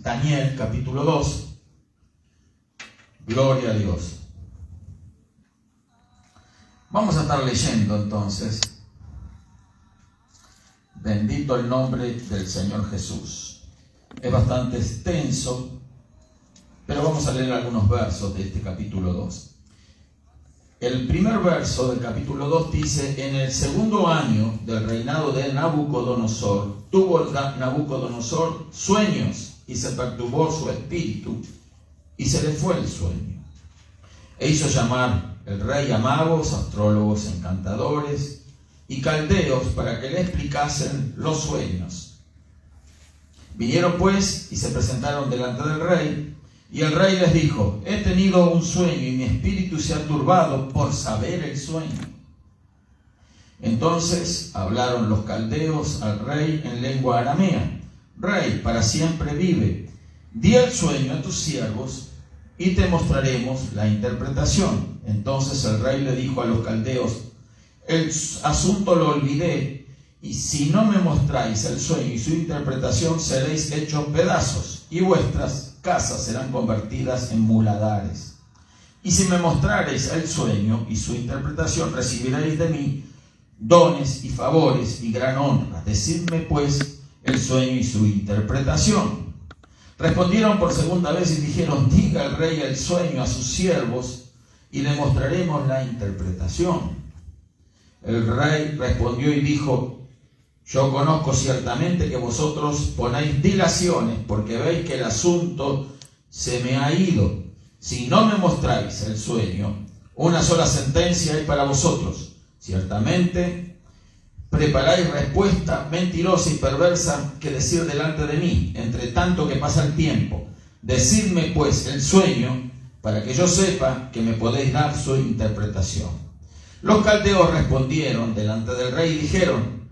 Daniel capítulo 2. Gloria a Dios. Vamos a estar leyendo entonces. Bendito el nombre del Señor Jesús. Es bastante extenso, pero vamos a leer algunos versos de este capítulo 2. El primer verso del capítulo 2 dice: en el segundo año del reinado de Nabucodonosor, tuvo Nabucodonosor sueños y se perturbó su espíritu y se le fue el sueño. E hizo llamar el rey a magos, astrólogos, encantadores y caldeos para que le explicasen los sueños. Vinieron pues y se presentaron delante del rey. Y el rey les dijo: he tenido un sueño y mi espíritu se ha turbado por saber el sueño. Entonces hablaron los caldeos al rey en lengua aramea: Rey, para siempre vive, di el sueño a tus siervos y te mostraremos la interpretación. Entonces el rey le dijo a los caldeos: el asunto lo olvidé, y si no me mostráis el sueño y su interpretación, seréis hechos pedazos, y vuestras casas serán convertidas en muladares. Y si me mostrareis el sueño y su interpretación, recibiréis de mí dones y favores y gran honra. Decidme pues el sueño y su interpretación. Respondieron por segunda vez y dijeron: diga el rey el sueño a sus siervos y le mostraremos la interpretación. El rey respondió y dijo: yo conozco ciertamente que vosotros ponéis dilaciones, porque veis que el asunto se me ha ido. Si no me mostráis el sueño, una sola sentencia hay para vosotros. Ciertamente preparáis respuesta mentirosa y perversa que decir delante de mí, entre tanto que pasa el tiempo. Decidme pues el sueño, para que yo sepa que me podéis dar su interpretación. Los caldeos respondieron delante del rey y dijeron: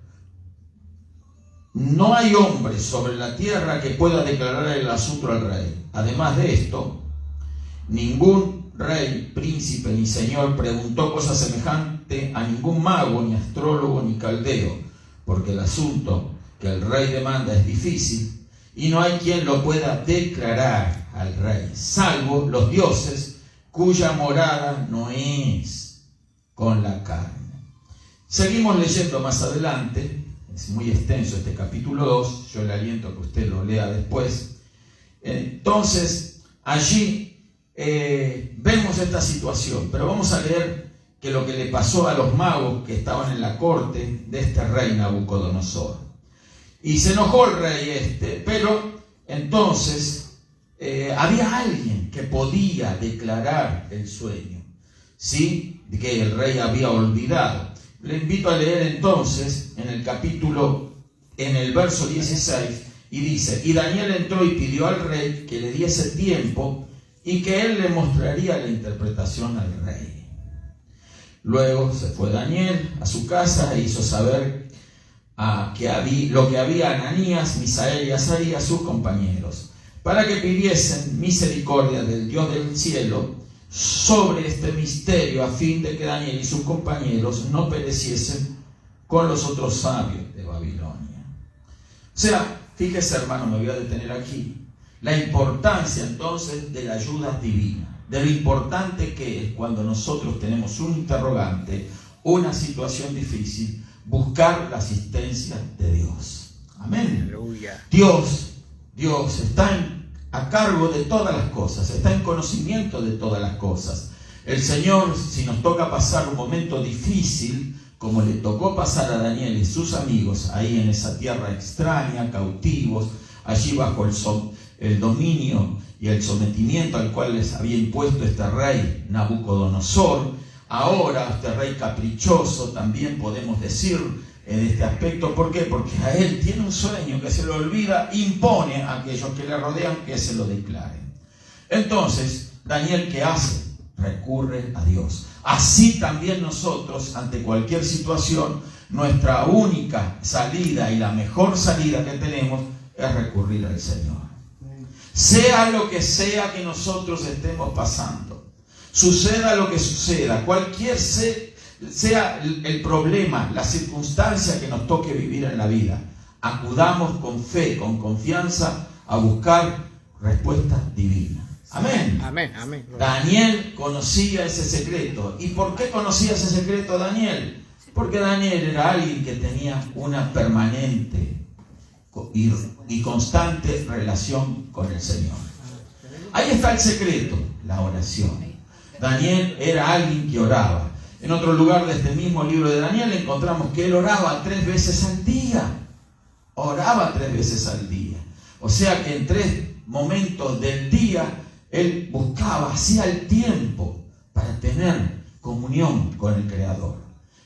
no hay hombre sobre la tierra que pueda declarar el asunto al rey. Además de esto, ningún rey, príncipe ni señor preguntó cosa semejante a ningún mago, ni astrólogo, ni caldeo, porque el asunto que el rey demanda es difícil y no hay quien lo pueda declarar al rey, salvo los dioses cuya morada no es con la carne. Seguimos leyendo más adelante. Es muy extenso este capítulo 2, yo le aliento a que usted lo lea después. Entonces, allí vemos esta situación, pero vamos a leer que lo que le pasó a los magos que estaban en la corte de este rey Nabucodonosor. Y se enojó el rey pero entonces había alguien que podía declarar el sueño, ¿sí? Que el rey había olvidado. Le invito a leer entonces en el verso 16, y dice: y Daniel entró y pidió al rey que le diese tiempo y que él le mostraría la interpretación al rey. Luego se fue Daniel a su casa e hizo saber lo que había Ananías, Misael y Azarías, sus compañeros, para que pidiesen misericordia del Dios del cielo sobre este misterio, a fin de que Daniel y sus compañeros no pereciesen con los otros sabios de Babilonia. O sea, fíjese, hermano, me voy a detener aquí. La importancia entonces de la ayuda divina, de lo importante que es cuando nosotros tenemos un interrogante, una situación difícil, buscar la asistencia de Dios. Amén. Aleluya. Dios está a cargo de todas las cosas, está en conocimiento de todas las cosas. El Señor, si nos toca pasar un momento difícil, como le tocó pasar a Daniel y sus amigos ahí en esa tierra extraña, cautivos, allí bajo el dominio y el sometimiento al cual les había impuesto este rey Nabucodonosor, ahora este rey caprichoso, también podemos decir en este aspecto. ¿Por qué? Porque a él tiene un sueño que se lo olvida, impone a aquellos que le rodean que se lo declaren. Entonces, Daniel, ¿qué hace? Recurre a Dios. Así también nosotros, ante cualquier situación, nuestra única salida y la mejor salida que tenemos es recurrir al Señor. Sea lo que sea que nosotros estemos pasando, suceda lo que suceda, cualquier sea el problema, la circunstancia que nos toque vivir en la vida, acudamos con fe, con confianza a buscar respuesta divina. Amén. Amén, amén. Daniel conocía ese secreto. ¿Y por qué conocía ese secreto Daniel? Porque Daniel era alguien que tenía una permanente y constante relación con el Señor. Ahí está el secreto, la oración. Daniel era alguien que oraba. En otro lugar de este mismo libro de Daniel encontramos que él oraba 3 veces al día. Oraba 3 veces al día. O sea que en 3 momentos del día él buscaba, hacía el tiempo para tener comunión con el Creador.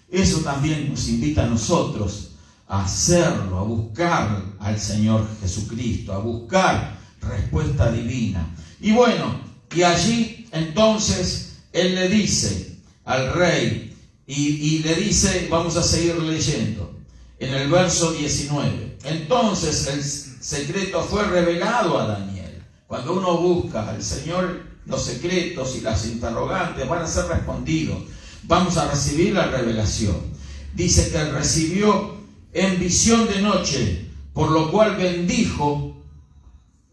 Eso también nos invita a nosotros a hacerlo, a buscar al Señor Jesucristo, a buscar respuesta divina. Y bueno, y allí entonces él le dice al rey, y le dice, vamos a seguir leyendo, en el verso 19. Entonces el secreto fue revelado a Daniel. Cuando uno busca al Señor, los secretos y las interrogantes van a ser respondidos. Vamos a recibir la revelación. Dice que él recibió en visión de noche, por lo cual bendijo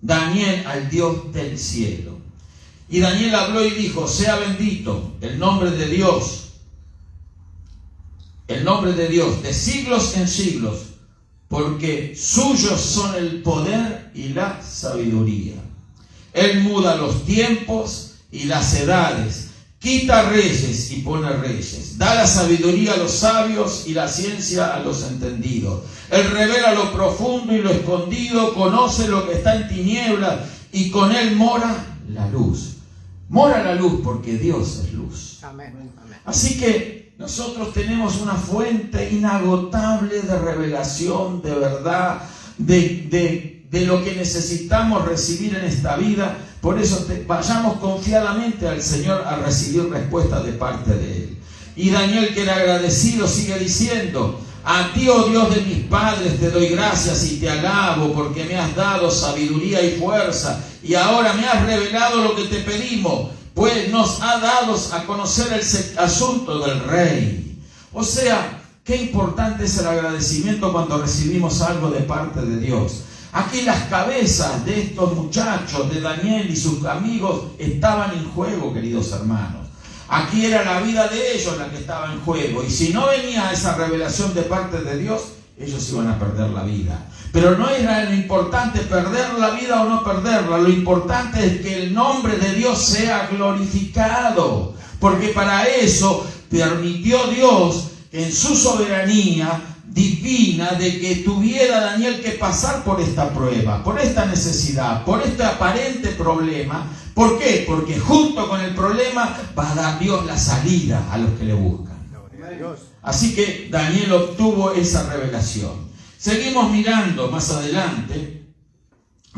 Daniel al Dios del cielo. Y Daniel habló y dijo: sea bendito el nombre de Dios de siglos en siglos, porque suyos son el poder y la sabiduría. Él muda los tiempos y las edades, quita reyes y pone reyes, da la sabiduría a los sabios y la ciencia a los entendidos. Él revela lo profundo y lo escondido, conoce lo que está en tinieblas, y con él mora la luz. Mora la luz porque Dios es luz. Amén. Amén. Así que nosotros tenemos una fuente inagotable de revelación, de verdad, de lo que necesitamos recibir en esta vida. Por eso vayamos confiadamente al Señor a recibir respuesta de parte de Él. Y Daniel, que era agradecido, sigue diciendo: a ti, oh Dios de mis padres, te doy gracias y te alabo, porque me has dado sabiduría y fuerza, y ahora me has revelado lo que te pedimos, pues nos ha dado a conocer el asunto del rey. O sea, qué importante es el agradecimiento cuando recibimos algo de parte de Dios. Aquí las cabezas de estos muchachos, de Daniel y sus amigos, estaban en juego, queridos hermanos. Aquí era la vida de ellos la que estaba en juego. Y si no venía esa revelación de parte de Dios, ellos iban a perder la vida. Pero no era lo importante perder la vida o no perderla. Lo importante es que el nombre de Dios sea glorificado. Porque para eso permitió Dios, en su soberanía divina, de que tuviera Daniel que pasar por esta prueba, por esta necesidad, por este aparente problema. ¿Por qué? Porque junto con el problema va a dar Dios la salida a los que le buscan. Así que Daniel obtuvo esa revelación. Seguimos mirando más adelante.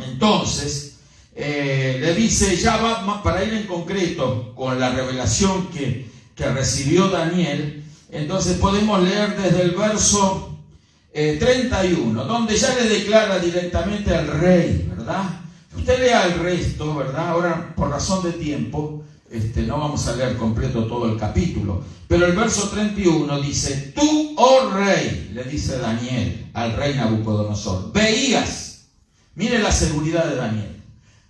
Entonces le dice, ya va para ir en concreto con la revelación que recibió Daniel. Entonces podemos leer desde el verso 31, donde ya le declara directamente al rey, ¿verdad? Usted lea el resto, ¿verdad? Ahora, por razón de tiempo, no vamos a leer completo todo el capítulo. Pero el verso 31 dice: tú, oh rey, le dice Daniel al rey Nabucodonosor, veías, mire la seguridad de Daniel,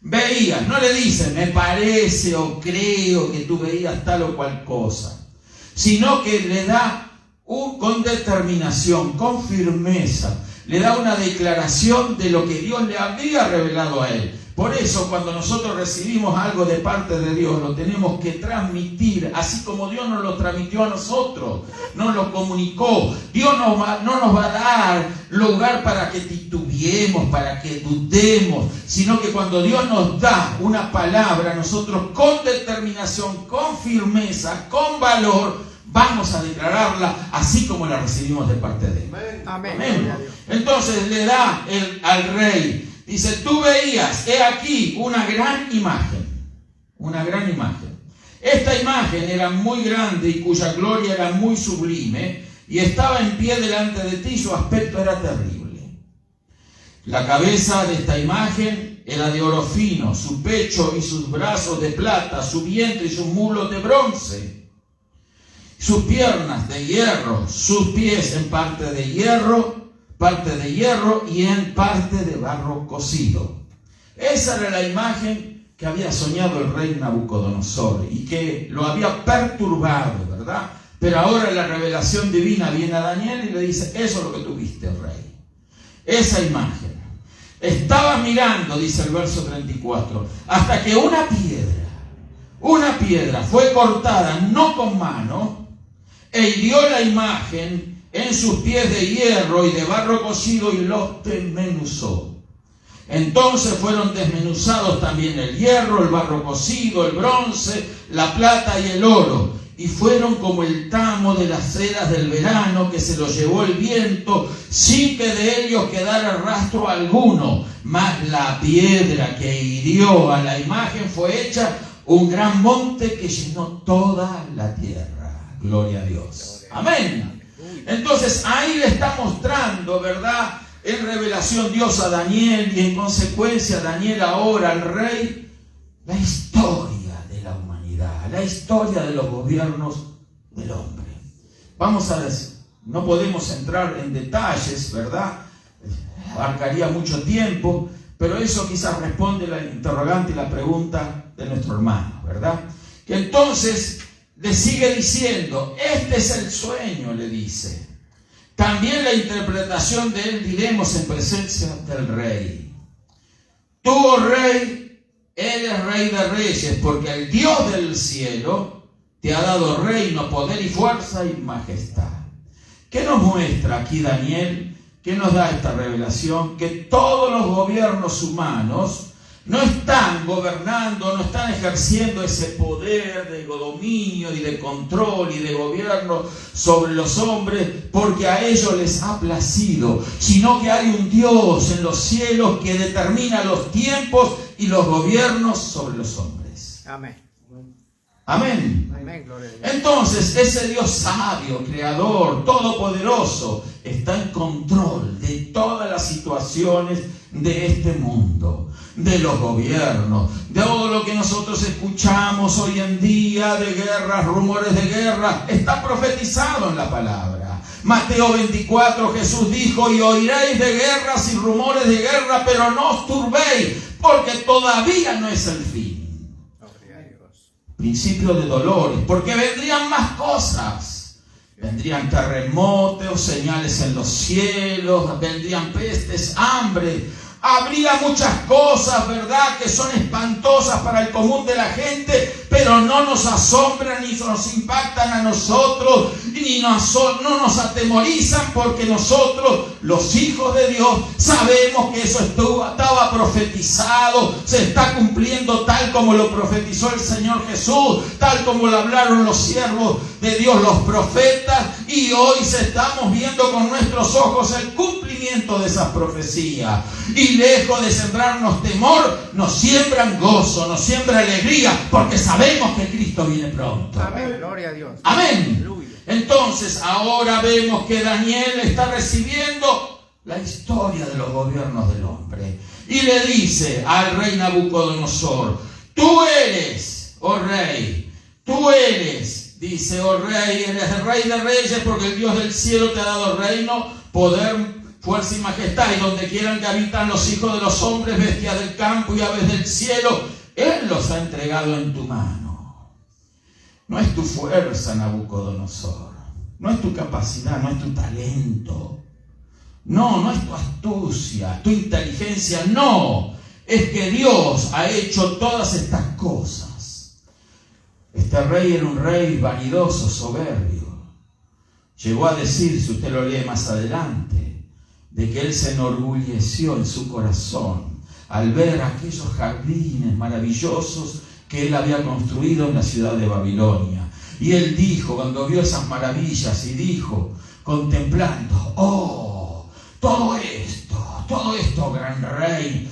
veías, no le dice me parece o creo que tú veías tal o cual cosa, sino que le da con determinación, con firmeza, le da una declaración de lo que Dios le había revelado a él. Por eso, cuando nosotros recibimos algo de parte de Dios, lo tenemos que transmitir, así como Dios nos lo transmitió a nosotros, nos lo comunicó. Dios no nos va a dar lugar para que titubeemos, para que dudemos, sino que cuando Dios nos da una palabra, nosotros con determinación, con firmeza, con valor, vamos a declararla así como la recibimos de parte de Él. Amén. Amén. Entonces le da al rey, dice, tú veías, he aquí, una gran imagen. Una gran imagen. Esta imagen era muy grande y cuya gloria era muy sublime, y estaba en pie delante de ti, su aspecto era terrible. La cabeza de esta imagen era de oro fino, su pecho y sus brazos de plata, su vientre y sus muslos de bronce, sus piernas de hierro, sus pies en parte de hierro y en parte de barro cocido. Esa era la imagen que había soñado el rey Nabucodonosor y que lo había perturbado, ¿verdad? Pero ahora la revelación divina viene a Daniel y le dice, eso es lo que tuviste, rey. Esa imagen. Estaba mirando, dice el verso 34, hasta que una piedra fue cortada, no con mano, e hirió la imagen en sus pies de hierro y de barro cocido y los desmenuzó. Entonces fueron desmenuzados también el hierro, el barro cocido, el bronce, la plata y el oro, y fueron como el tamo de las eras del verano que se los llevó el viento, sin que de ellos quedara rastro alguno. Mas la piedra que hirió a la imagen fue hecha un gran monte que llenó toda la tierra. Gloria a Dios. Amén. Entonces ahí le está mostrando, ¿verdad?, en revelación Dios a Daniel, y en consecuencia Daniel ahora al rey, la historia de la humanidad, la historia de los gobiernos del hombre. Vamos a ver, no podemos entrar en detalles, ¿verdad? Abarcaría mucho tiempo, pero eso quizás responde la interrogante y la pregunta de nuestro hermano, ¿verdad? Que entonces le sigue diciendo, este es el sueño, le dice. También la interpretación de él diremos en presencia del rey. Tú, oh rey, eres rey de reyes, porque el Dios del cielo te ha dado reino, poder y fuerza y majestad. ¿Qué nos muestra aquí Daniel? ¿Qué nos da esta revelación? Que todos los gobiernos humanos no están gobernando, no están ejerciendo ese poder de dominio y de control y de gobierno sobre los hombres porque a ellos les ha placido, sino que hay un Dios en los cielos que determina los tiempos y los gobiernos sobre los hombres. Amén. Amén. Amén. Entonces, ese Dios sabio, creador, todopoderoso, está en control de todas las situaciones de este mundo, de los gobiernos, de todo lo que nosotros escuchamos hoy en día, de guerras, rumores de guerra, está profetizado en la palabra. Mateo 24, Jesús dijo, y oiréis de guerras y rumores de guerra, pero no os turbéis, porque todavía no es el fin. Principio de dolores, porque vendrían más cosas. Vendrían terremotos, señales en los cielos, vendrían pestes, hambre. Habría muchas cosas, ¿verdad?, que son espantosas para el común de la gente, pero no nos asombran ni nos impactan a nosotros, ni no nos atemorizan, porque nosotros, los hijos de Dios, sabemos que eso estaba profetizado, se está cumpliendo tal como lo profetizó el Señor Jesús, tal como lo hablaron los siervos de Dios, los profetas, y hoy estamos viendo con nuestros ojos el cumplimiento de esas profecías. Y lejos de sembrarnos temor, nos siembran gozo, nos siembra alegría, porque sabemos que Cristo viene pronto. Amén, gloria a Dios. Amén. Aleluya. Entonces, ahora vemos que Daniel está recibiendo la historia de los gobiernos del hombre. Y le dice al rey Nabucodonosor, tú eres, oh rey, tú eres, dice, oh rey, eres el rey de reyes, porque el Dios del cielo te ha dado reino, poder, fuerza y majestad, y donde quieran que habitan los hijos de los hombres, bestias del campo y aves del cielo, Él los ha entregado en tu mano. No es tu fuerza, Nabucodonosor, no es tu capacidad, no es tu talento, no es tu astucia, tu inteligencia, no, es que Dios ha hecho todas estas cosas. Este rey era un rey vanidoso, soberbio. Llegó a decir, si usted lo lee más adelante, de que él se enorgulleció en su corazón al ver aquellos jardines maravillosos que él había construido en la ciudad de Babilonia. Y él dijo, cuando vio esas maravillas, y dijo, contemplando, oh, todo esto, gran rey,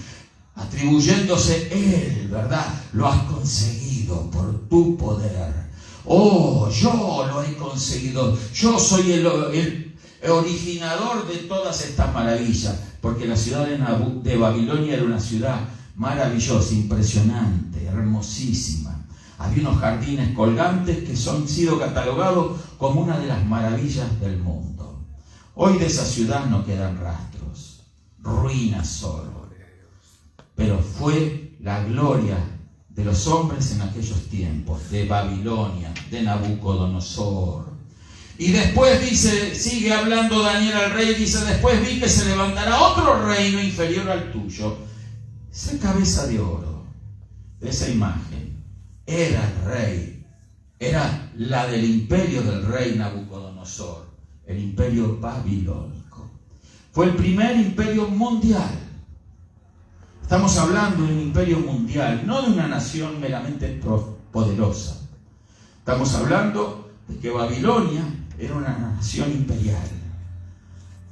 atribuyéndose él, ¿verdad? Lo has conseguido por tu poder. Oh, yo lo he conseguido. Yo soy el originador de todas estas maravillas, porque la ciudad de Babilonia era una ciudad maravillosa, impresionante, hermosísima. Había unos jardines colgantes que han sido catalogados como una de las maravillas del mundo. Hoy de esa ciudad no quedan rastros, ruinas solo. pero fue la gloria de los hombres en aquellos tiempos, de Babilonia, de Nabucodonosor. Y después dice, sigue hablando Daniel al rey, dice, después vi que se levantará otro reino inferior al tuyo. Esa cabeza de oro, de esa imagen, era el rey, era la del imperio del rey Nabucodonosor, el imperio babilónico. Fue el primer imperio mundial. Estamos hablando de un imperio mundial, no de una nación meramente poderosa. Estamos hablando de que Babilonia era una nación imperial.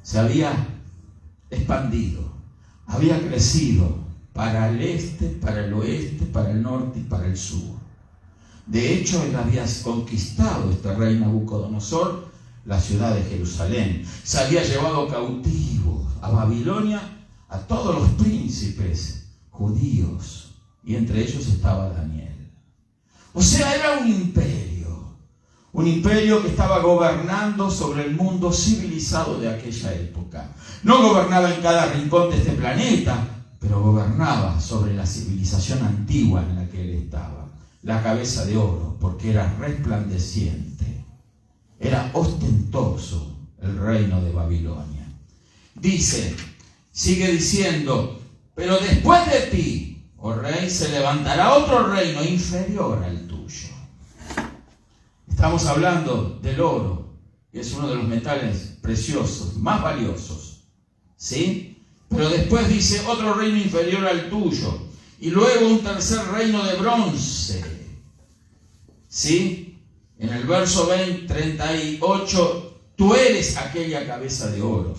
Se había expandido, había crecido para el este, para el oeste, para el norte y para el sur. De hecho, él había conquistado, este rey Nabucodonosor, la ciudad de Jerusalén. Se había llevado cautivo a Babilonia a todos los príncipes judíos, y entre ellos estaba Daniel. O sea, era un imperio que estaba gobernando sobre el mundo civilizado de aquella época. No gobernaba en cada rincón de este planeta, pero gobernaba sobre la civilización antigua en la que él estaba. La cabeza de oro, porque era resplandeciente, era ostentoso el reino de Babilonia. Dice, sigue diciendo, pero después de ti, oh rey, se levantará otro reino inferior al tuyo. Estamos hablando del oro, que es uno de los metales preciosos, más valiosos, ¿sí? Pero después dice otro reino inferior al tuyo, y luego un tercer reino de bronce, ¿sí? En el verso 38, tú eres aquella cabeza de oro,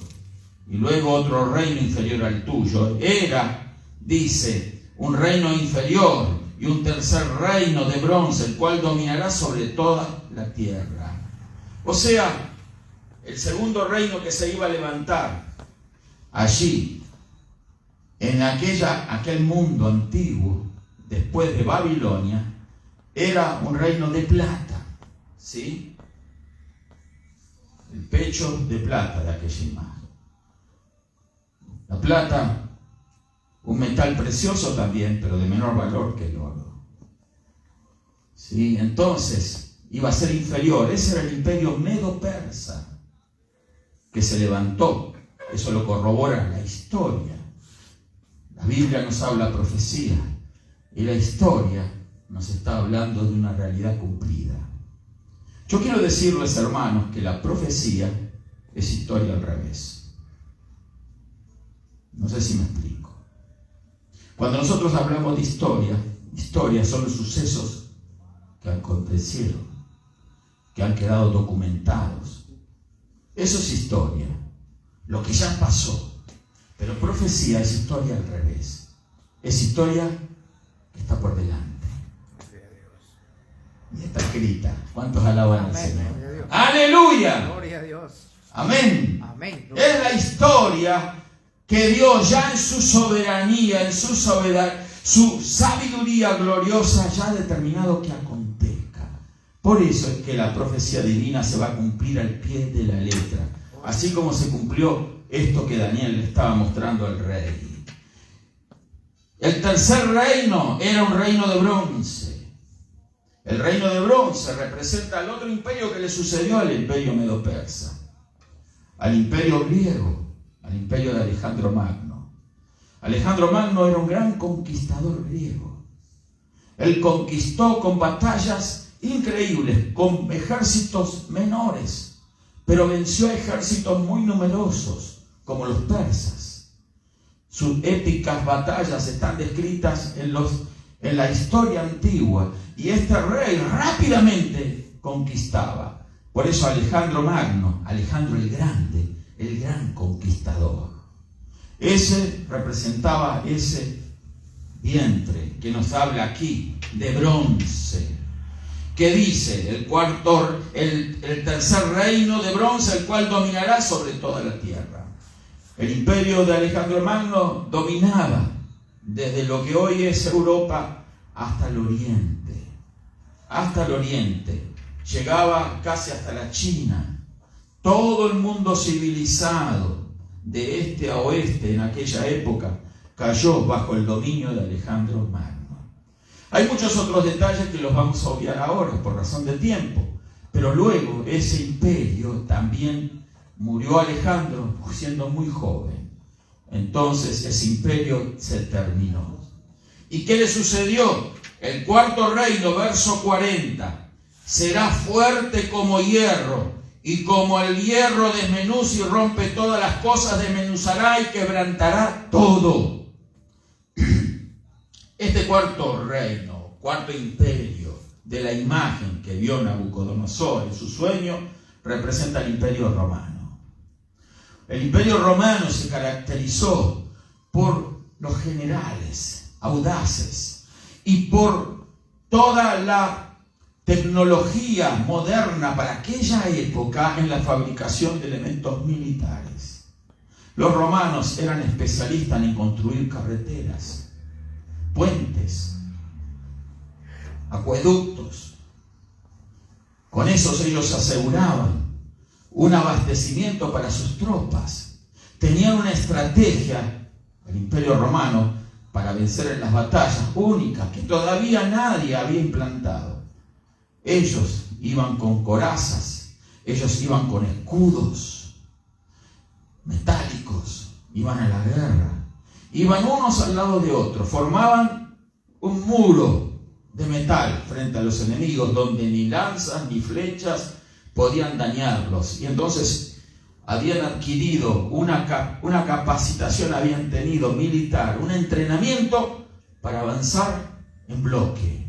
y luego otro reino inferior al tuyo. Era, dice, un reino inferior y un tercer reino de bronce, el cual dominará sobre toda la tierra. O sea, el segundo reino que se iba a levantar allí, en aquel mundo antiguo, después de Babilonia, era un reino de plata, ¿sí? El pecho de plata de aquella imagen. La plata, un metal precioso también, pero de menor valor que el oro. ¿Sí? Entonces, iba a ser inferior. Ese era el imperio medo-persa que se levantó. Eso lo corrobora la historia. La Biblia nos habla profecía y la historia nos está hablando de una realidad cumplida. Yo quiero decirles, hermanos, que la profecía es historia al revés. No sé si me explico. Cuando nosotros hablamos de historia son los sucesos que acontecieron, que han quedado documentados. Eso es historia, lo que ya pasó. Pero profecía es historia al revés. Es historia que está por delante. Y está escrita. ¿Cuántos alaban al Señor? ¡Aleluya! Gloria a Dios. Amén. Amén. Es la historia que Dios ya en su soberanía, en su sabiduría gloriosa, ya ha determinado que acontezca. Por eso es que la profecía divina se va a cumplir al pie de la letra. Así como se cumplió esto que Daniel le estaba mostrando al rey. El tercer reino era un reino de bronce. El reino de bronce representa al otro imperio que le sucedió al imperio medo-persa, al imperio griego, al imperio de Alejandro Magno. Alejandro Magno era un gran conquistador griego. Él conquistó con batallas increíbles, con ejércitos menores, pero venció a ejércitos muy numerosos, como los persas. Sus épicas batallas están descritas en la historia antigua, y este rey rápidamente conquistaba. Por eso Alejandro Magno, Alejandro el Grande, el gran conquistador. Ese representaba ese vientre que nos habla aquí de bronce, que dice el tercer reino de bronce, el cual dominará sobre toda la tierra. El imperio de Alejandro Magno dominaba desde lo que hoy es Europa hasta el oriente. Hasta el oriente. Llegaba casi hasta la China. Todo el mundo civilizado, de este a oeste en aquella época, cayó bajo el dominio de Alejandro Magno. Hay muchos otros detalles que los vamos a obviar ahora por razón de tiempo, pero luego ese imperio también murió Alejandro siendo muy joven. Entonces ese imperio se terminó. ¿Y qué le sucedió? El cuarto reino, verso 40, será fuerte como hierro, y como el hierro desmenuza y rompe todas las cosas, desmenuzará y quebrantará todo. Este cuarto reino, cuarto imperio de la imagen que vio Nabucodonosor en su sueño, representa el imperio romano. El imperio romano se caracterizó por los generales audaces y por toda la tecnología moderna para aquella época en la fabricación de elementos militares. Los romanos eran especialistas en construir carreteras, puentes, acueductos. Con esos ellos aseguraban un abastecimiento para sus tropas. Tenían una estrategia, el Imperio Romano, para vencer en las batallas, única, que todavía nadie había implantado. Ellos iban con corazas, ellos iban con escudos metálicos, iban a la guerra, iban unos al lado de otros, formaban un muro de metal frente a los enemigos, donde ni lanzas ni flechas podían dañarlos. Y entonces habían adquirido una capacitación, habían tenido militar, un entrenamiento para avanzar en bloque.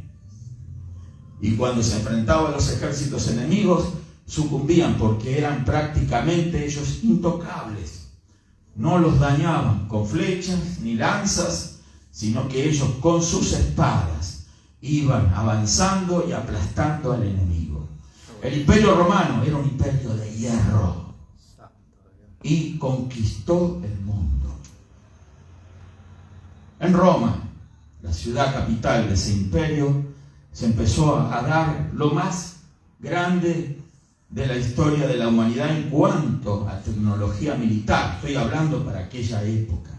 Y cuando se enfrentaban a los ejércitos enemigos, sucumbían porque eran prácticamente ellos intocables. No los dañaban con flechas ni lanzas, sino que ellos con sus espadas iban avanzando y aplastando al enemigo. El Imperio Romano era un imperio de hierro y conquistó el mundo. En Roma, la ciudad capital de ese imperio, se empezó a dar lo más grande de la historia de la humanidad en cuanto a tecnología militar. Estoy hablando para aquella época.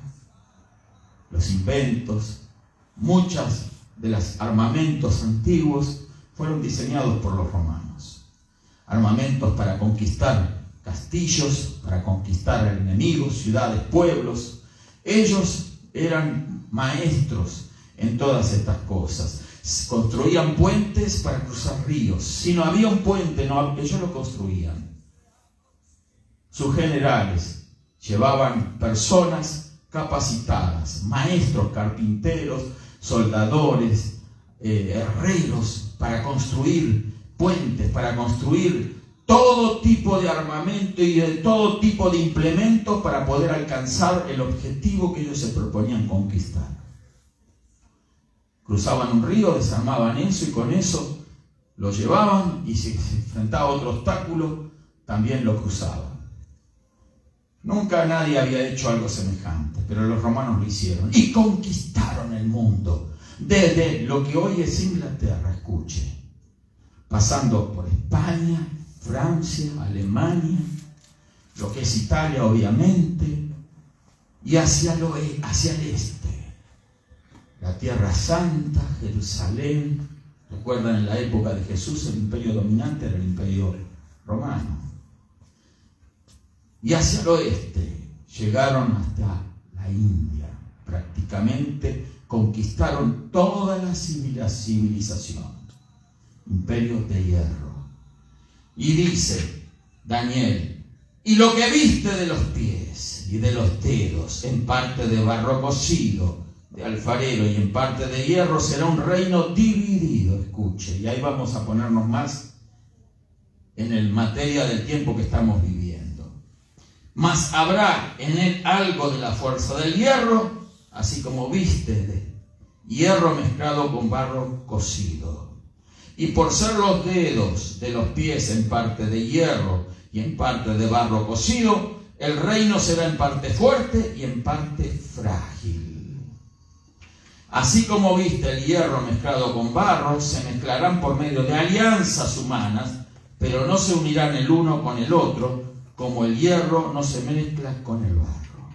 Los inventos, muchos de los armamentos antiguos fueron diseñados por los romanos. Armamentos para conquistar castillos, para conquistar al enemigo, ciudades, pueblos. Ellos eran maestros en todas estas cosas. Construían puentes para cruzar ríos. Si no había un puente, ellos lo construían. Sus generales llevaban personas capacitadas, maestros, carpinteros, soldadores, herreros, para construir puentes, para construir todo tipo de armamento y de todo tipo de implementos para poder alcanzar el objetivo que ellos se proponían conquistar. Cruzaban un río, desarmaban eso y con eso lo llevaban, y si se enfrentaba a otro obstáculo, también lo cruzaban. Nunca nadie había hecho algo semejante, pero los romanos lo hicieron y conquistaron el mundo, desde lo que hoy es Inglaterra, escuche, pasando por España, Francia, Alemania, lo que es Italia obviamente, y hacia el este. La Tierra Santa, Jerusalén. Recuerdan, en la época de Jesús el imperio dominante era el imperio romano. Y hacia el oeste llegaron hasta la India. Prácticamente conquistaron toda la civilización. Imperios de hierro. Y dice Daniel: y lo que viste de los pies y de los dedos, en parte de barro cocido, de alfarero y en parte de hierro, será un reino dividido. Escuche, y ahí vamos a ponernos más en el materia del tiempo que estamos viviendo. Mas habrá en él algo de la fuerza del hierro, así como viste de hierro mezclado con barro cocido. Y por ser los dedos de los pies en parte de hierro y en parte de barro cocido, el reino será en parte fuerte y en parte frágil. Así como viste el hierro mezclado con barro, se mezclarán por medio de alianzas humanas, pero no se unirán el uno con el otro, como el hierro no se mezcla con el barro.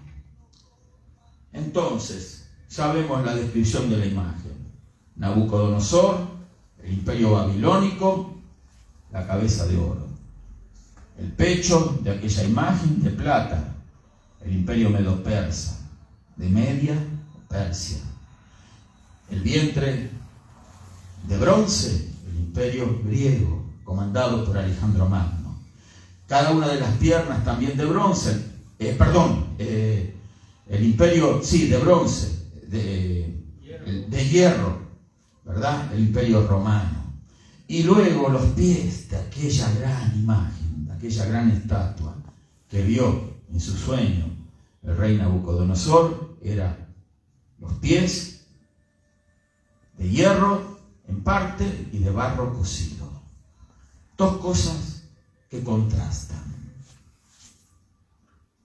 Entonces, Ya vemos la descripción de la imagen. Nabucodonosor, el imperio babilónico, la cabeza de oro. El pecho de aquella imagen de plata, el imperio medo-persa, de Media, Persia. El vientre de bronce, el imperio griego, comandado por Alejandro Magno. Cada una de las piernas también de bronce, el imperio, de bronce, de hierro, ¿verdad? El imperio romano. Y luego los pies de aquella gran imagen, de aquella gran estatua que vio en su sueño el rey Nabucodonosor, eran los pies de hierro en parte y de barro cocido. Dos cosas que contrastan.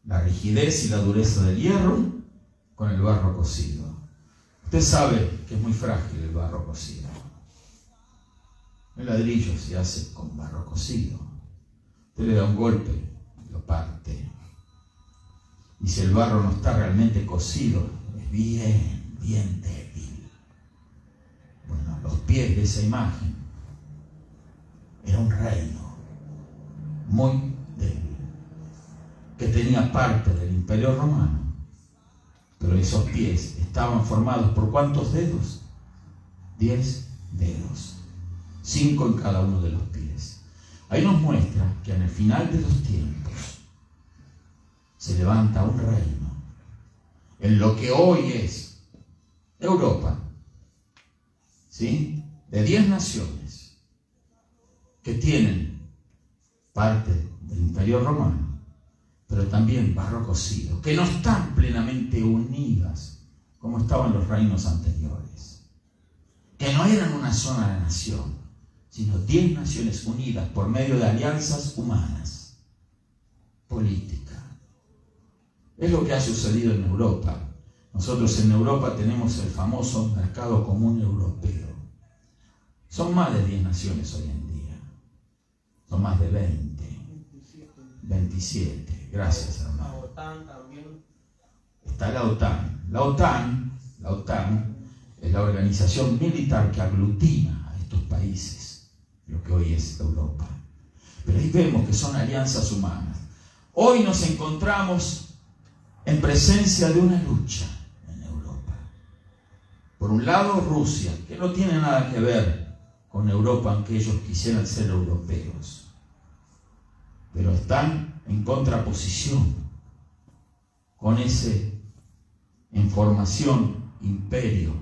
La rigidez y la dureza del hierro con el barro cocido. Usted sabe que es muy frágil el barro cocido. El ladrillo se hace con barro cocido. Usted le da un golpe y lo parte. Y si el barro no está realmente cocido, es bien débil. Bueno, los pies de esa imagen era un reino muy débil, que tenía parte del imperio romano, pero esos pies estaban formados por ¿cuántos dedos? 10 dedos, 5 en cada uno de los pies. Ahí nos muestra que en el final de los tiempos se levanta un reino en lo que hoy es Europa, ¿sí? De 10 naciones que tienen parte del imperio romano, pero también barro cocido, que no están plenamente unidas como estaban los reinos anteriores, que no eran una sola nación, sino 10 naciones unidas por medio de alianzas humanas, políticas. Es lo que ha sucedido en Europa. Nosotros en Europa tenemos el famoso mercado común europeo. Son más de 10 naciones hoy en día. Son más de 20. 27. Gracias, hermano. La OTAN también. Está la OTAN. La OTAN es la organización militar que aglutina a estos países, lo que hoy es Europa. Pero ahí vemos que son alianzas humanas. Hoy nos encontramos en presencia de una lucha en Europa. Por un lado, Rusia, que no tiene nada que ver con Europa, aunque ellos quisieran ser europeos, pero están en contraposición con ese, en formación, imperio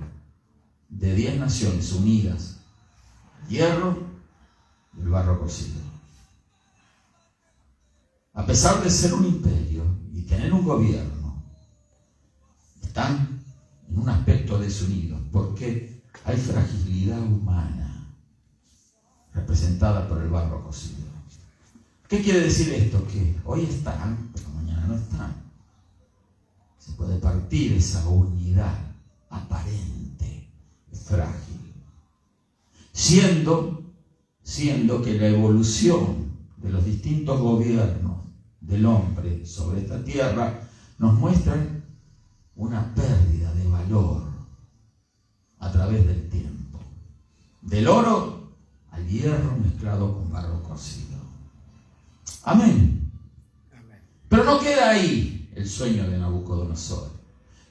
de 10 naciones unidas, hierro y el barro cocido. A pesar de ser un imperio y tener un gobierno, están en un aspecto desunidos porque hay fragilidad humana representada por el barro cocido. ¿Qué quiere decir esto? Que hoy están, pero mañana no están. Se puede partir esa unidad aparente, frágil, siendo que la evolución de los distintos gobiernos del hombre sobre esta tierra nos muestran una pérdida de valor a través del tiempo, del oro al hierro mezclado con barro cocido. Amén. Pero no queda ahí el sueño de Nabucodonosor.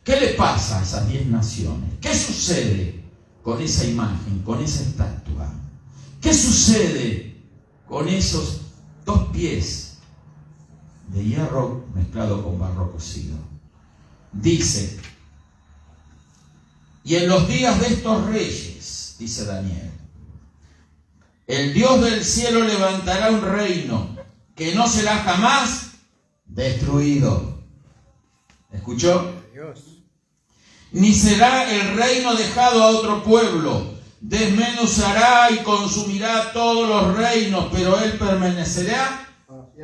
¿Qué le pasa a esas 10 naciones? ¿Qué sucede con esa imagen, con esa estatua? ¿Qué sucede con esos 2 pies de hierro mezclado con barro cocido? Dice, y en los días de estos reyes, dice Daniel, el Dios del cielo levantará un reino que no será jamás destruido. ¿Escuchó? Ni será el reino dejado a otro pueblo. Desmenuzará y consumirá todos los reinos, pero él permanecerá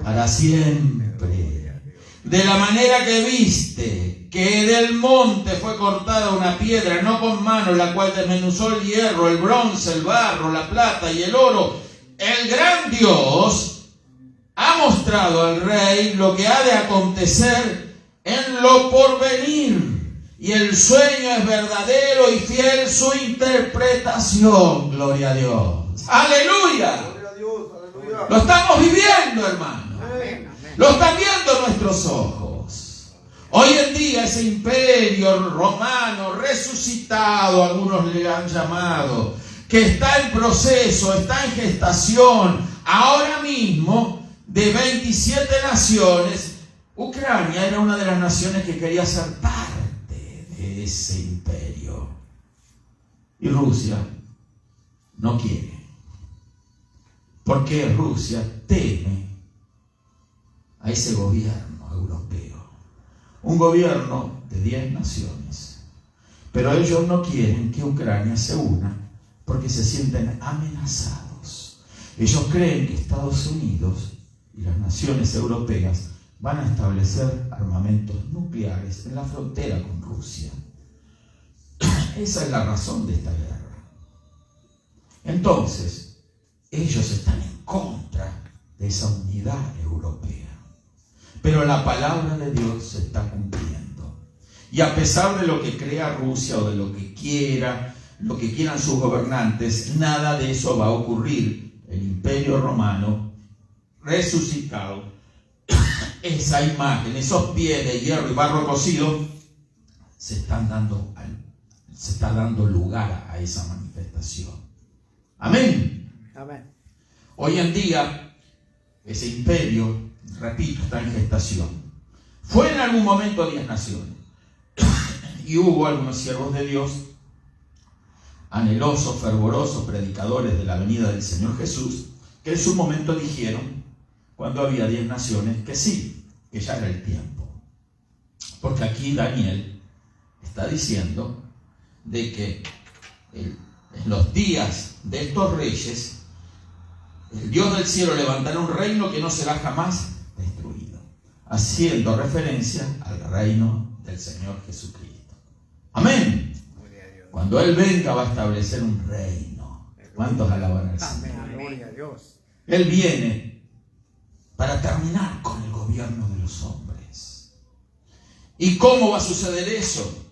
para siempre. De la manera que viste que del monte fue cortada una piedra, no con mano, la cual desmenuzó el hierro, el bronce, el barro, la plata y el oro, el gran Dios ha mostrado al rey lo que ha de acontecer en lo porvenir. Y el sueño es verdadero y fiel su interpretación. Gloria a Dios. ¡Aleluya! Gloria a Dios, aleluya. Lo estamos viviendo, hermano. Amén. Lo están viendo nuestros ojos. Hoy en día ese imperio romano resucitado, algunos le han llamado, que está en proceso, está en gestación, ahora mismo, de 27 naciones, Ucrania era una de las naciones que quería ser parte de ese imperio. Y Rusia no quiere. Porque Rusia teme a ese gobierno europeo. Un gobierno de 10 naciones. Pero ellos no quieren que Ucrania se una porque se sienten amenazados. Ellos creen que Estados Unidos y las naciones europeas van a establecer armamentos nucleares en la frontera con Rusia. Esa es la razón de esta guerra. Entonces, ellos están en contra de esa unidad europea. Pero la palabra de Dios se está cumpliendo. Y a pesar de lo que crea Rusia o de lo que quieran sus gobernantes, nada de eso va a ocurrir. El Imperio Romano resucitado, esa imagen, esos pies de hierro y barro cocido, se está dando lugar a esa manifestación. Amén. Amén. Hoy en día, ese imperio, repito, está en gestación. Fue en algún momento 10 naciones. Y hubo algunos siervos de Dios, anhelosos, fervorosos predicadores de la venida del Señor Jesús, que en su momento dijeron, cuando había 10 naciones, que sí, que ya era el tiempo. Porque aquí Daniel está diciendo de que en los días de estos reyes, el Dios del cielo levantará un reino que no será jamás destruido, haciendo referencia al reino del Señor Jesucristo. Amén. Cuando Él venga va a establecer un reino. ¿Cuántos alaban al Señor? Amén. Gloria a Dios. Él viene para terminar con el gobierno de los hombres. ¿Y cómo va a suceder eso?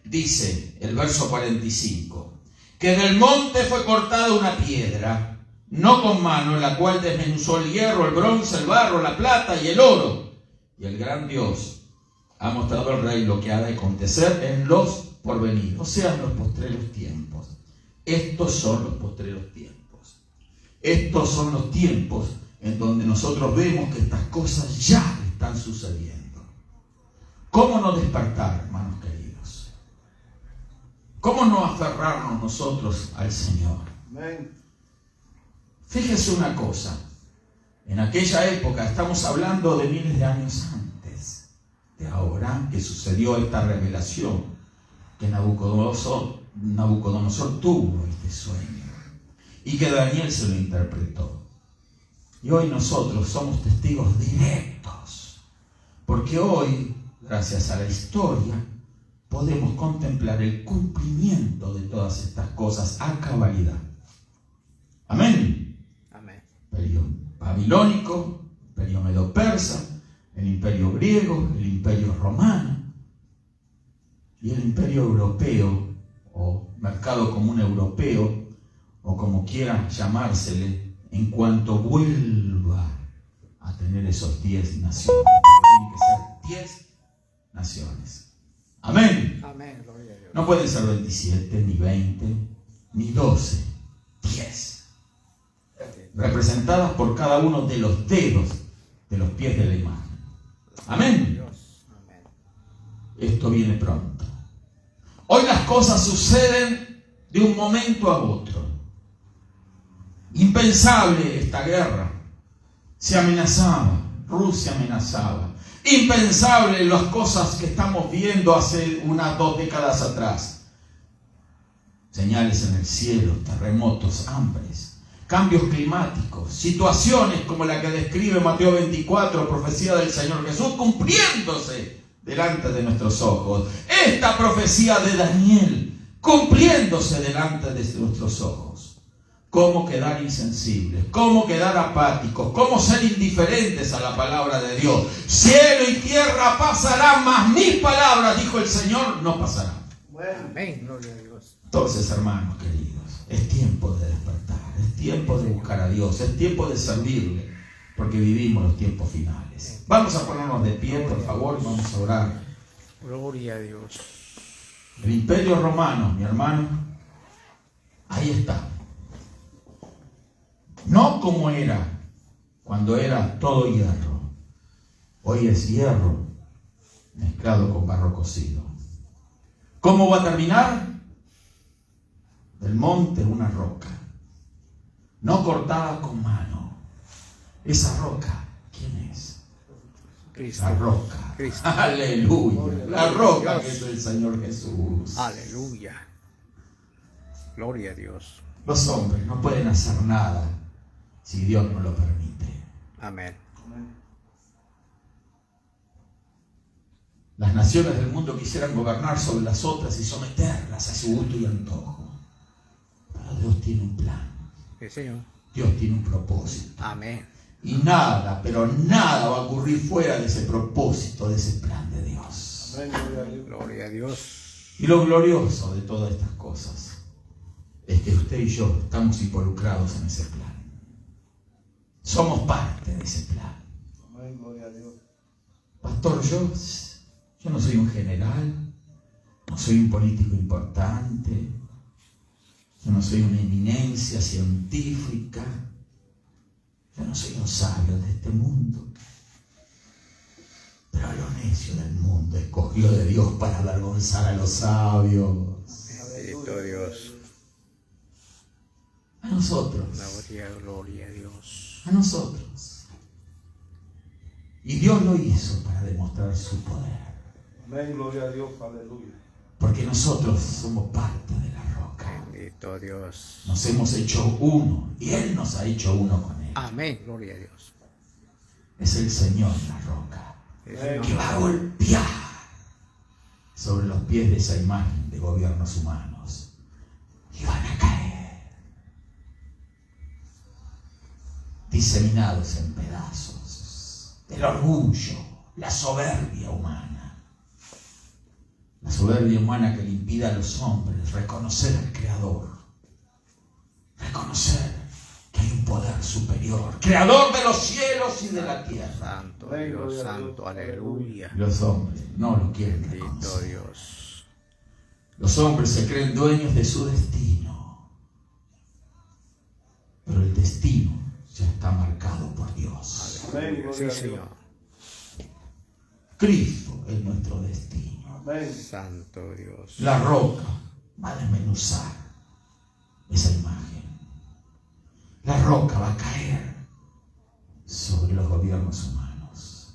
Dice el verso 45, que del monte fue cortada una piedra, no con mano, en la cual desmenuzó el hierro, el bronce, el barro, la plata y el oro. Y el gran Dios ha mostrado al rey lo que ha de acontecer en los porvenir, o sea, en los postreros tiempos. Estos son los postreros tiempos. Estos son los tiempos en donde nosotros vemos que estas cosas ya están sucediendo. ¿Cómo no despertar, hermanos queridos? ¿Cómo no aferrarnos nosotros al Señor? Amén. Fíjese una cosa. En aquella época, estamos hablando de miles de años antes de ahora, que sucedió esta revelación, que Nabucodonosor tuvo este sueño y que Daniel se lo interpretó. Y hoy nosotros somos testigos directos, porque hoy, gracias a la historia, podemos contemplar el cumplimiento de todas estas cosas a cabalidad. Amén. Amén. Imperio babilónico, imperio medo-persa, el imperio griego, el imperio romano y el imperio europeo, o mercado común europeo, o como quiera llamársele, en cuanto vuelva a tener esos 10 naciones. Tienen que ser 10 naciones. Amén. Amén. Gloria a Dios. No pueden ser 27, ni 20, ni 12, 10. Representadas por cada uno de los dedos de los pies de la imagen. Amén. Dios. Amén. Esto viene pronto. Hoy las cosas suceden de un momento a otro. Impensable esta guerra. Se amenazaba, Rusia amenazaba. Impensable las cosas que estamos viendo hace unas 2 décadas atrás. Señales en el cielo, terremotos, hambres, cambios climáticos, situaciones como la que describe Mateo 24, profecía del Señor Jesús, cumpliéndose delante de nuestros ojos. Esta profecía de Daniel, cumpliéndose delante de nuestros ojos. cómo quedar insensibles, cómo quedar apáticos, cómo ser indiferentes a la palabra de Dios. Cielo y tierra pasarán, mas mis palabras, dijo el Señor, no pasarán. Amén. Gloria a Dios. Entonces, hermanos queridos, es tiempo de despertar, es tiempo de buscar a Dios, es tiempo de servirle, porque vivimos los tiempos finales. Vamos a ponernos de pie, por favor, y vamos a orar. Gloria a Dios. El Imperio Romano, mi hermano, ahí está. No como era cuando era todo hierro. Hoy es hierro mezclado con barro cocido. ¿Cómo va a terminar? Del monte una roca, no cortada con mano. Esa roca, ¿quién es? Cristo. La roca. Cristo. Aleluya. La roca que es el Señor Jesús. Aleluya. Gloria a Dios. Los hombres no pueden hacer nada si Dios no lo permite. Amén. Las naciones del mundo quisieran gobernar sobre las otras y someterlas a su gusto y antojo. Pero Dios tiene un plan. Sí, Señor. Dios tiene un propósito. Amén. Y nada, pero nada va a ocurrir fuera de ese propósito, de ese plan de Dios. Gloria a Dios. Y lo glorioso de todas estas cosas es que usted y yo estamos involucrados en ese plan. Somos parte de ese plan. Pastor, yo no soy un general, no soy un político importante, yo no soy una eminencia científica, yo no soy un sabio de este mundo. Pero lo necio del mundo escogió de Dios para avergonzar a los sabios. Bendito Dios. A nosotros. Gloria a Dios. A nosotros. Y Dios lo hizo para demostrar su poder. Amén, gloria a Dios, aleluya. Porque nosotros somos parte de la roca. Bendito Dios. Nos hemos hecho uno y Él nos ha hecho uno con Él. Amén, gloria a Dios. Es el Señor la roca Sí, Señor. que va a golpear sobre los pies de esa imagen de gobiernos humanos y van a caer diseminados en pedazos. El orgullo, la soberbia humana. La soberbia humana que le impide a los hombres reconocer al Creador. Reconocer que hay un poder superior. Creador de los cielos y de la tierra. Santo Dios, santo, aleluya. Los hombres no lo quieren Bendito reconocer. Dios. Los hombres se creen dueños de su destino. Pero el destino ya está marcado por Dios. Amén, gloria Sí, a Dios. Señor. Cristo es nuestro destino. Amén. Santo Dios. La roca va a desmenuzar esa imagen. La roca va a caer sobre los gobiernos humanos.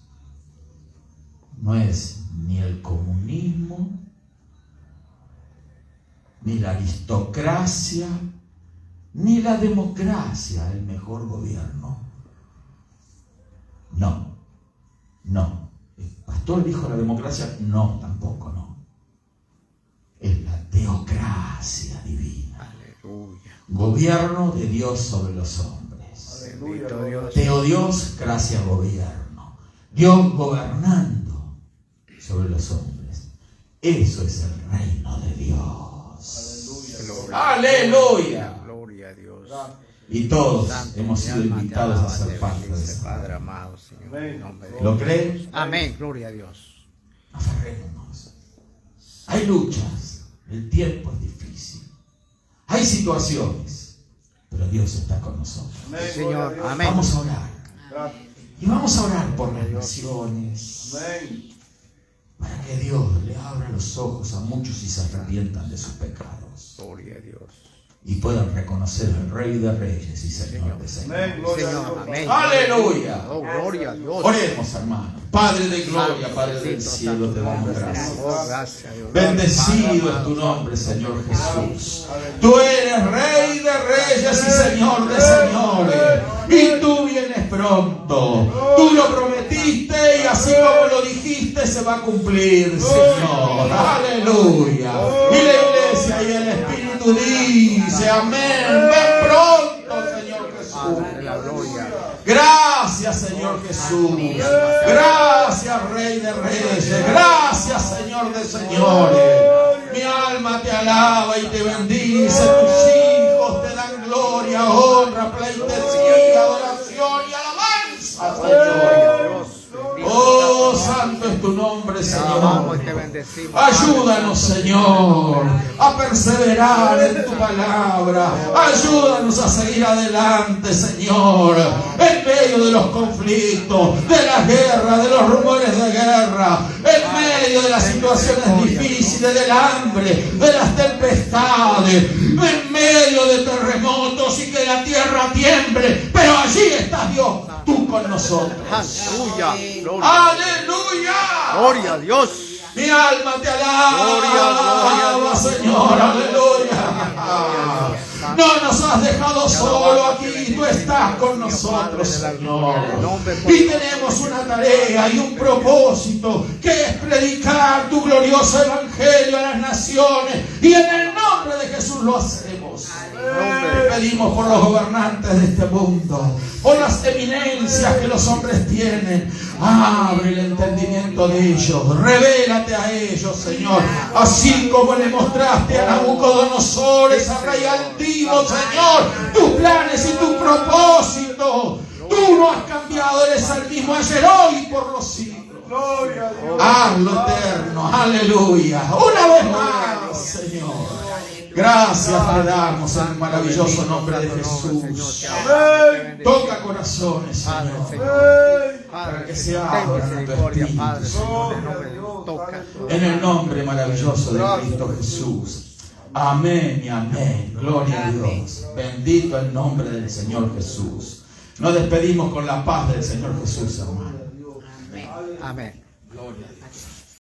No es ni el comunismo, ni la aristocracia, ni la democracia el mejor gobierno. No, no. El pastor dijo la democracia, no, tampoco, no. Es la teocracia divina. Aleluya. Gobierno de Dios sobre los hombres. Bendito Dios. Teodios, gracia, gobierno. Dios gobernando sobre los hombres. Eso es el reino de Dios. Aleluya. Aleluya. Gloria a Dios. Y todos Santo, hemos mi sido alma te invitados a alaba, ser te parte de bendice, eso. Padre amado, Señor. En nombre de ¿Lo Dios. creen? Amén, gloria a Dios. Aferrémonos. Hay luchas, el tiempo es difícil. Hay situaciones, pero Dios está con nosotros. Amén, Señor, gloria a Dios. amén. Vamos a orar. Gracias. Y vamos a orar por las naciones. Amén. Para que Dios le abra los ojos a muchos y se arrepientan de sus pecados. Gloria a Dios. Y puedan reconocer al Rey de Reyes y Señor de Amén, Señores. gloria a Señor, Dios. amén. Aleluya. Oh, gloria a Dios. Oremos, hermanos. Padre de gloria, Padre del cielo, te damos gracias. Oh, gracias a Dios. Bendecido es tu nombre, Señor Jesús. Tú eres Rey de Reyes y Señor de Señores. Y tú vienes pronto. Tú lo prometiste y así como lo dijiste se va a cumplir, Señor. Aleluya. Y la iglesia y el Espíritu dice amén. Ven pronto. Padre de la gloria. Gracias, Señor Jesús. Gracias, Rey de Reyes. Gracias, Señor de señores. Mi alma te alaba y te bendice. Tus hijos te dan gloria, honra, pleitesía, adoración y alabanza, Señor. Oh, santo es tu nombre, Señor. Ayúdanos, Señor, a perseverar en tu palabra. Ayúdanos a seguir adelante, Señor, en medio de los conflictos, de las guerras, de los rumores de guerra, en medio de las situaciones difíciles, del hambre, de las tempestades, en medio de terremotos y que la tierra tiemble. Pero allí estás, Dios, tú con nosotros. Aleluya. ¡Aleluya! Gloria a Dios. Mi alma te alaba, Señor, aleluya. No nos has dejado solo aquí, tú estás con nosotros, Señor. Y tenemos una tarea y un propósito, que es predicar tu glorioso evangelio a las naciones. Y en el nombre de Jesús lo hacemos. Te pedimos por los gobernantes de este mundo, por las eminencias que los hombres tienen. Abre el entendimiento de ellos, revélate a ellos, Señor, así como le mostraste a Nabucodonosor, ese rey altivo, Señor, tus planes y tu propósito. Tú no has cambiado, eres el mismo ayer, hoy y por los siglos. Hazlo eterno, aleluya. Una vez más, Señor. Gracias te damos en el maravilloso nombre de Jesús. Toca corazones, Señor, para que se abran tu espíritu. En el nombre maravilloso de Cristo Jesús. Amén y amén. Gloria a Dios. Bendito el nombre del Señor Jesús. Nos despedimos con la paz del Señor Jesús, hermano. Amén. Gloria a Dios.